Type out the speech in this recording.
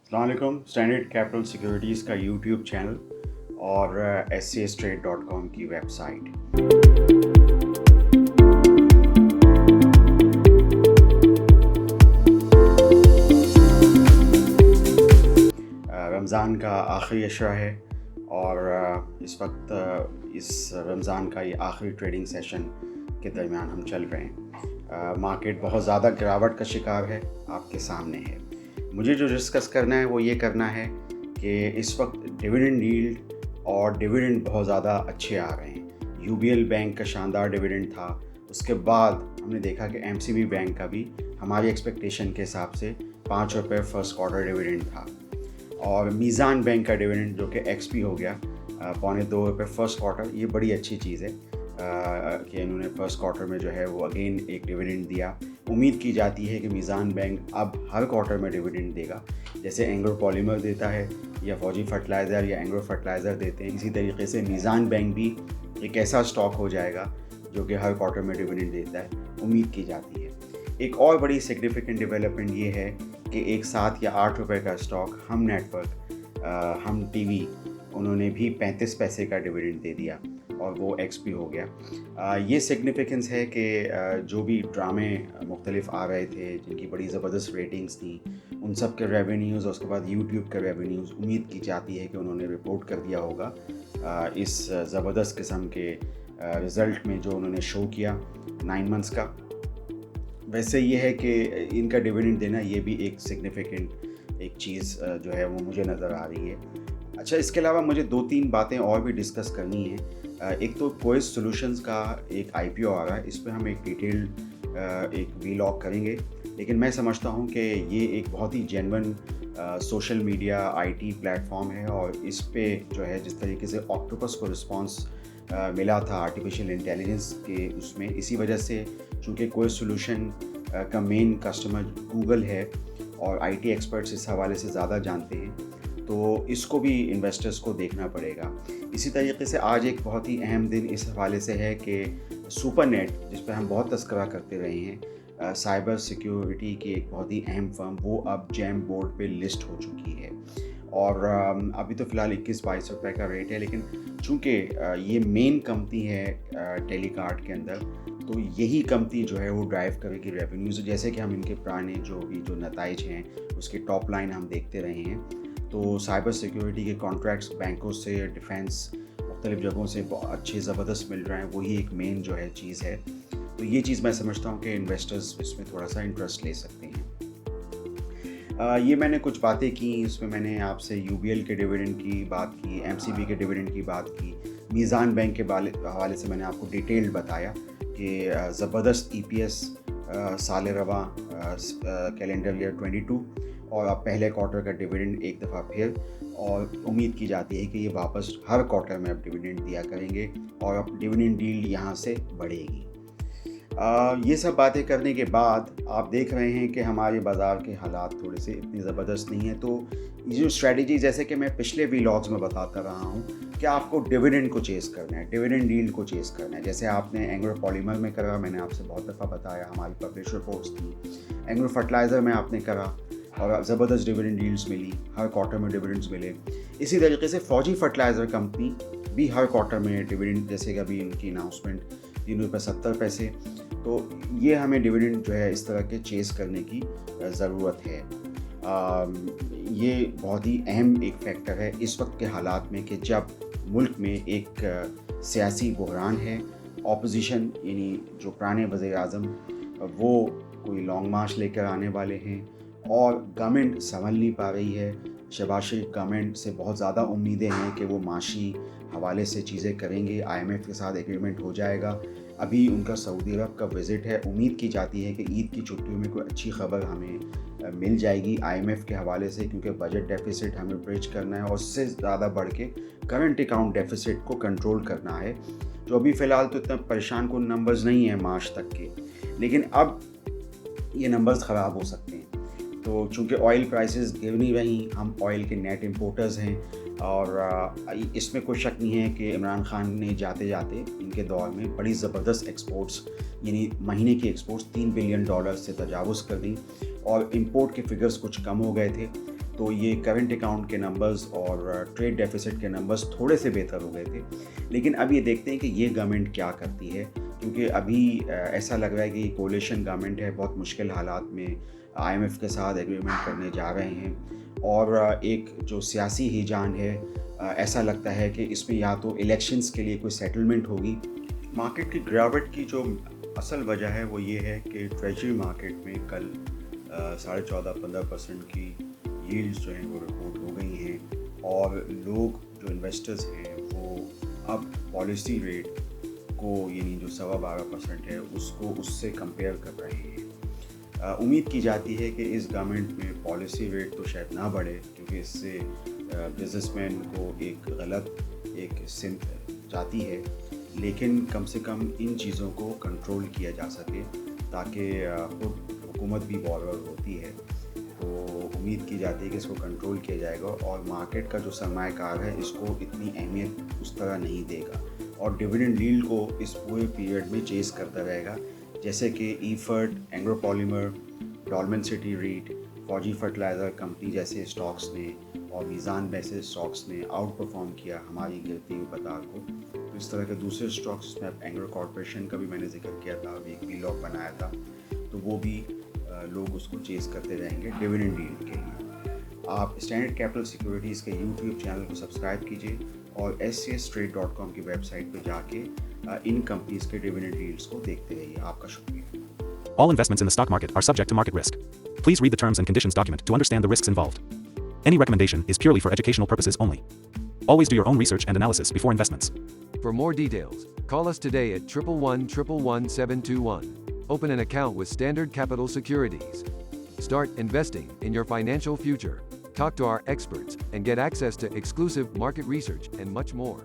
अस्सलाम वालेकुम। Standard capital securities का यूट्यूब चैनल और SCStrade.com की वेबसाइट। रमज़ान का आखिरी अशरा है और इस वक्त इस रमज़ान का ये आखिरी ट्रेडिंग सेशन के दरमियान हम चल रहे हैं। मार्केट बहुत ज़्यादा गिरावट का शिकार है, आपके सामने है। मुझे जो डिस्कस करना है वो ये करना है कि इस वक्त डिविडेंड यील्ड और डिविडेंड बहुत ज़्यादा अच्छे आ रहे हैं। UBL बैंक का शानदार डिविडेंड था, उसके बाद हमने देखा कि MCB बैंक का भी हमारी एक्सपेक्टेशन के हिसाब से ₹5 फर्स्ट क्वार्टर डिविडेंड था, और मीज़ान बैंक का डिविडेंड जो कि XP हो गया ₹2.25 फर्स्ट क्वार्टर। ये बड़ी अच्छी चीज़ है कि इन्होंने फर्स्ट क्वार्टर में जो है वो अगेन एक डिविडेंड दिया। उम्मीद की जाती है कि मीज़ान बैंक अब हर क्वार्टर में डिविडेंड देगा, जैसे एंग्रो पॉलीमर देता है या फौजी फर्टिलाइज़र या एंग्रो फर्टिलाइज़र देते हैं। इसी तरीके से मीज़ान बैंक भी एक ऐसा स्टॉक हो जाएगा जो कि हर क्वार्टर में डिविडेंड देता है, उम्मीद की जाती है। एक और बड़ी सिग्निफिकेंट डेवलपमेंट ये है कि एक ₹7 या ₹8 का स्टॉक हम नेटवर्क हम TV उन्होंने भी 35 पैसे का डिविडेंड दे दिया और वो XP हो गया। ये सिग्निफिकेंस है कि जो भी ड्रामे मुख्तलिफ आ रहे थे जिनकी बड़ी ज़बरदस्त रेटिंग्स थी, उन सब के रेवेन्यूज़ और उसके बाद यूट्यूब के रेवेन्यूज़ उम्मीद की जाती है कि उन्होंने रिपोर्ट कर दिया होगा इस ज़बरदस्त किस्म के रिज़ल्ट में जो उन्होंने शो किया 9 मंथ्स का। वैसे ये है कि इनका डिविडेंड देना ये भी एक सिग्निफिकेंट एक चीज़ जो है वो मुझे नज़र आ रही है। अच्छा, इसके अलावा मुझे 2-3 बातें और भी डिस्कस करनी है। एक तो कोएस सॉल्यूशंस का एक IPO आ रहा है, इस पर हम एक डिटेल्ड एक वीलॉग करेंगे, लेकिन मैं समझता हूँ कि ये एक बहुत ही genuine social media IT platform है, और इस पे जो है जिस तरीके से ऑक्टोपस को रिस्पांस मिला था आर्टिफिशियल इंटेलिजेंस के उसमें, इसी वजह से चूँकि कोएस सॉल्यूशन का मेन कस्टमर गूगल है और IT एक्सपर्ट्स इस हवाले से ज़्यादा जानते हैं, तो इसको भी इन्वेस्टर्स को देखना पड़ेगा। इसी तरीके से आज एक बहुत ही अहम दिन इस हवाले से है कि सुपरनेट, जिस पर हम बहुत तस्करा करते रहे हैं, साइबर सिक्योरिटी की एक बहुत ही अहम फर्म, वो अब जेम बोर्ड पे लिस्ट हो चुकी है, और अभी तो फ़िलहाल 21-22 रुपये का रेट है, लेकिन चूँकि ये मेन कंपनी है टेलीकार्ट के अंदर, तो यही कंपनी जो है वो ड्राइव करेगी रेवेन्यूज़। जैसे कि हम इनके पुराने जो नताइज हैं उसके टॉप लाइन हम देखते रहे हैं, तो साइबर सिक्योरिटी के कॉन्ट्रैक्ट्स बैंकों से, डिफेंस, मुख्तलिफ जगहों से अच्छे ज़बरदस्त मिल रहे हैं, वही एक मेन जो है चीज़ है। तो ये चीज़ मैं समझता हूँ कि इन्वेस्टर्स इसमें थोड़ा सा इंटरेस्ट ले सकते हैं। ये मैंने कुछ बातें की, इसमें मैंने आपसे UBL के डिविडेंड की बात की, MCB के डिविडेंड की बात की, मीज़ान बैंक के हवाले से मैंने आपको डिटेल्ड बताया कि ज़बरदस्त EPS साल रवा कैलेंडर ईयर 22 और अब पहले क्वार्टर का डिविडेंड एक दफ़ा फिर, और उम्मीद की जाती है कि ये वापस हर क्वार्टर में अब डिविडेंड दिया करेंगे और अब डिविडेंड डील यहाँ से बढ़ेगी। ये सब बातें करने के बाद आप देख रहे हैं कि हमारे बाज़ार के हालात थोड़े से इतने ज़बरदस्त नहीं हैं, तो ये जो स्ट्रेटजी, जैसे कि मैं पिछले वीलॉग्स में बताता रहा हूँ कि आपको डिविडेंड को चेस करना है, डिविडेंड डील को चेस करना है। जैसे आपने एंग्रो पॉलीमर में करा, मैंने आपसे बहुत दफ़ा बताया, हमारी पब्लिश रिपोर्ट्स थी। एंग्रो फर्टिलाइज़र में आपने करा और ज़बरदस्त डिविडेंड डील्स मिली, हर क्वार्टर में डिविडेंड्स मिले। इसी तरीके से फौजी फर्टिलाइज़र कंपनी भी हर क्वार्टर में डिविडेंड, जैसे कि अभी इनकी अनाउंसमेंट ₹3.70, तो ये हमें डिविडेंड जो है इस तरह के चेस करने की ज़रूरत है। ये बहुत ही अहम एक फैक्टर है इस वक्त के हालात में कि जब मुल्क में एक सियासी बहरान है, ऑपोजिशन यानी जो पुराने वज़ीर-ए-आज़म वो कोई लॉन्ग मार्च लेकर आने वाले हैं और गवर्नमेंट संभल नहीं पा रही है। शहबाज शरीफ गवर्नमेंट से बहुत ज़्यादा उम्मीदें हैं कि वो माशी हवाले से चीज़ें करेंगे, IMF के साथ एग्रीमेंट हो जाएगा। अभी उनका सऊदी अरब का विज़िट है, उम्मीद की जाती है कि ईद की छुट्टियों में कोई अच्छी खबर हमें मिल जाएगी IMF के हवाले से, क्योंकि बजट डेफिसिट हमें ब्रिज करना है और उससे ज़्यादा बढ़ के करंट अकाउंट डेफिसिट को कंट्रोल करना है, जो अभी फ़िलहाल तो इतना परेशान कुन नंबर्स नहीं हैं मार्च तक के, लेकिन अब ये नंबर्स ख़राब हो सकते हैं। तो चूँकि ऑयल प्राइसेस गिर नहीं रही, हम ऑयल के नेट इंपोर्टर्स हैं, और इसमें कोई शक नहीं है कि इमरान खान ने जाते जाते इनके दौर में बड़ी ज़बरदस्त एक्सपोर्ट्स, यानी महीने की एक्सपोर्ट्स $3 बिलियन से तजावुज़ कर दी, और इंपोर्ट के फिगर्स कुछ कम हो गए थे। तो ये करंट अकाउंट के नंबर्स और ट्रेड डेफिसिट के नंबर्स थोड़े से बेहतर हो गए थे। लेकिन अब ये देखते हैं कि ये गवर्नमेंट क्या करती है, क्योंकि अभी ऐसा लग रहा है कि कोalition गवर्नमेंट है, बहुत मुश्किल हालात में IMF के साथ एग्रीमेंट करने जा रहे हैं। और एक जो सियासी हिजान है, ऐसा लगता है कि इसमें या तो इलेक्शंस के लिए कोई सेटलमेंट होगी। मार्केट की गिरावट की जो असल वजह है वो ये है कि ट्रेजरी मार्केट में कल 14.5-15% की यील्ड्स जो हैं वो रिपोर्ट हो गई हैं, और लोग जो इन्वेस्टर्स हैं वो अब पॉलिसी रेट को, यानी जो 12.25% है, उसको उससे कंपेयर कर रहे हैं। उम्मीद की जाती है कि इस गवर्नमेंट में पॉलिसी रेट तो शायद ना बढ़े, क्योंकि इससे बिजनेसमैन को एक गलत सिमत जाती है, लेकिन कम से कम इन चीज़ों को कंट्रोल किया जा सके, ताकि खुद हुकूमत भी बॉर्डर होती है, तो उम्मीद की जाती है कि इसको कंट्रोल किया जाएगा और मार्केट का जो सरमायाकार है इसको इतनी अहमियत उस तरह नहीं देगा, और डिविडेंड यील्ड को इस पूरे पीरियड में चेस करता रहेगा, जैसे कि Efert, Engro polymer, Dolmen city REIT, Fauji fertilizer company जैसे स्टॉक्स ने और मीज़ान जैसे स्टॉक्स ने आउट परफॉर्म किया हमारी गिरती हुई बाजार को। तो इस तरह के दूसरे स्टॉक्स में एंग्रो कॉर्पोरेशन का भी मैंने जिक्र किया था, अभी एक वीलॉग बनाया था, तो वो भी लोग उसको चेस करते रहेंगे डिविडेंड यील्ड के लिए। आप स्टैंडर्ड कैपिटल सिक्योरिटीज़ के यूट्यूब चैनल को sसब्सक्राइब कीजिए और scstrade.com की वेबसाइट पे जाके इन कंपनीज़ के डिविडेंड यील्ड्स को देखते रहिए। आपका शुक्रिया। All investments in the stock market are subject to market risk. Please read the terms and conditions document to understand the risks involved. Any recommendation is purely for educational purposes only. Always do your own research and analysis before investments. For more details, call us today at 111-111-721. Open an account with Standard Capital Securities. Start investing in your financial future. Talk to our experts and get access to exclusive market research and much more.